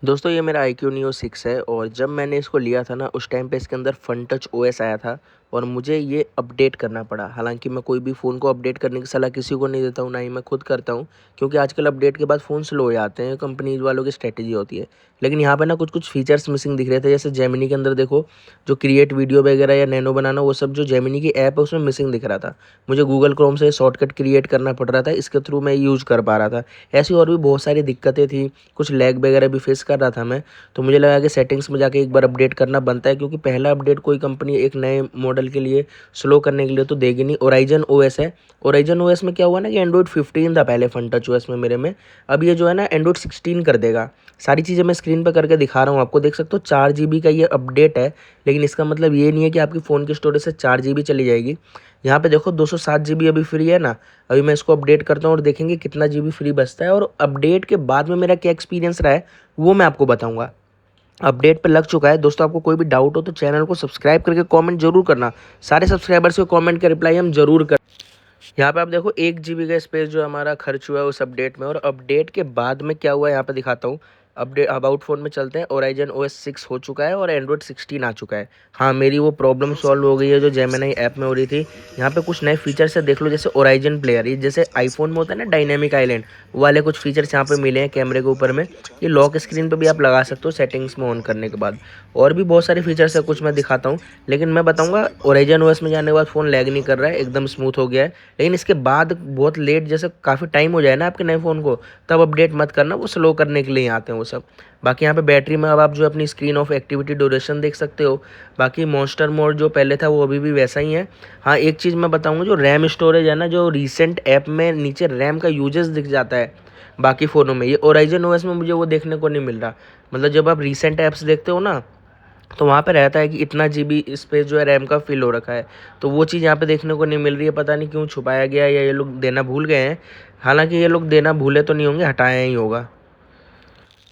दोस्तों ये मेरा iQOO Neo 6 है और जब मैंने इसको लिया था ना उस टाइम पे इसके अंदर फन टच ओएस आया था और मुझे ये अपडेट करना पड़ा। हालांकि मैं कोई भी फ़ोन को अपडेट करने की सलाह किसी को नहीं देता हूँ, ना ही मैं खुद करता हूँ, क्योंकि आजकल अपडेट के बाद फ़ोन स्लो हो जाते हैं, कंपनीज़ वालों की स्ट्रैटेजी होती है। लेकिन यहाँ पे ना कुछ फीचर्स मिसिंग दिख रहे थे, जैसे जेमिनी के अंदर देखो, जो क्रिएट वीडियो वगैरह या नैनो बनाना, वो सब जो जेमिनी की ऐप है उसमें मिसिंग दिख रहा था। मुझे गूगल क्रोम से शॉर्टकट क्रिएट करना पड़ रहा था, इसके थ्रू मैं यूज़ कर पा रहा था। ऐसी और भी बहुत सारी दिक्कतें थी, कुछ लैग वगैरह भी फेस कर रहा था मैं। तो मुझे लगा कि सेटिंग्स में जाके एक बार अपडेट करना बनता है, क्योंकि पहला अपडेट कोई कंपनी एक नए मॉडल के लिए स्लो करने के लिए तो देगी नहीं। ओराइजन ओएस है। ओराइजन ओएस में क्या हुआ ना कि एंड्रॉइड 15 था पहले फन टच ओएस में मेरे में। अब ये जो है ना एंड्रॉइड 16 कर देगा। सारी चीज़ें मैं स्क्रीन पर करके दिखा रहा हूँ आपको, देख सकते हो 4 GB का ये अपडेट है। लेकिन इसका मतलब ये नहीं है कि आपकी फ़ोन की स्टोरेज से 4 GB चली जाएगी। यहाँ पे देखो 207 GB अभी फ्री है ना। अभी मैं इसको अपडेट करता हूँ और देखेंगे कितना GB फ्री बचता है, और अपडेट के बाद में मेरा क्या एक्सपीरियंस रहा है वो मैं आपको बताऊँगा। अपडेट पे लग चुका है दोस्तों। आपको कोई भी डाउट हो तो चैनल को सब्सक्राइब करके कमेंट जरूर करना। सारे सब्सक्राइबर्स के कमेंट का रिप्लाई हम जरूर कर। यहाँ पे आप देखो 1 GB का स्पेस जो हमारा खर्च हुआ है उस अपडेट में, और अपडेट के बाद में क्या हुआ है यहाँ पे दिखाता हूँ। अपडेट अबाउट फ़ोन में चलते हैं। ओराइजन ओएस 6 हो चुका है और एंड्रॉइड 16 आ चुका है। हाँ, मेरी वो प्रॉब्लम सॉल्व हो गई है जो जेमिनी ऐप में हो रही थी। यहाँ पे कुछ नए फीचर्स है, देख लो, जैसे ओराइजन प्लेयर, ये जैसे आईफोन में होता है ना डायनेमिक आइलैंड, वो वाले कुछ फीचर्स यहाँ पे मिले हैं कैमरे के ऊपर में। ये लॉक स्क्रीन पे भी आप लगा सकते हो सेटिंग्स में ऑन करने के बाद। और भी बहुत सारे फीचर्स है, कुछ मैं दिखाता हूँ। लेकिन मैं बताऊँगा ओराइजन ओएस में जाने के बाद फ़ोन लैग नहीं कर रहा है, एकदम स्मूथ हो गया है। लेकिन इसके बाद बहुत लेट, जैसे काफ़ी टाइम हो जाए ना आपके नए फ़ोन को, तब अपडेट मत करना, वो स्लो करने के लिए आते हैं वो सब। बाकी यहाँ पे बैटरी में अब आप जो अपनी स्क्रीन ऑफ एक्टिविटी ड्यूरेशन देख सकते हो। बाकी मॉन्स्टर मोड जो पहले था वो अभी भी वैसा ही है। हाँ, एक चीज़ मैं बताऊँगा, जो रैम स्टोरेज है ना, जो रिसेंट ऐप में नीचे रैम का यूजेस दिख जाता है बाकी फ़ोनों में, ये ओराइजन ओएस में मुझे वो देखने को नहीं मिल रहा। मतलब जब आप रिसेंट ऐप्स देखते हो ना, तो वहाँ पे रहता है कि इतना जीबी स्पेस जो है रैम का फिल हो रखा है। तो वो चीज़ यहाँ पे देखने को नहीं मिल रही है, पता नहीं क्यों छुपाया गया है या ये लोग देना भूल गए हैं। हालांकि ये लोग देना भूले तो नहीं होंगे, हटाया ही होगा।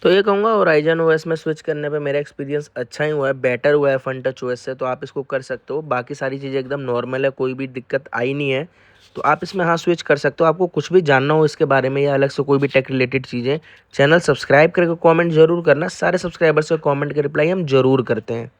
तो ये कहूँगा होराइजन ओएस में स्विच करने पे मेरा एक्सपीरियंस अच्छा ही हुआ है, बेटर हुआ है फन टच ओएस से, तो आप इसको कर सकते हो। बाकी सारी चीज़ें एकदम नॉर्मल है, कोई भी दिक्कत आई नहीं है। तो आप इसमें हाँ स्विच कर सकते हो। आपको कुछ भी जानना हो इसके बारे में या अलग से कोई भी टेक रिलेटेड चीज़ें, चैनल सब्सक्राइब करके कमेंट जरूर करना। सारे सब्सक्राइबर्स के कमेंट के रिप्लाई हम जरूर करते हैं।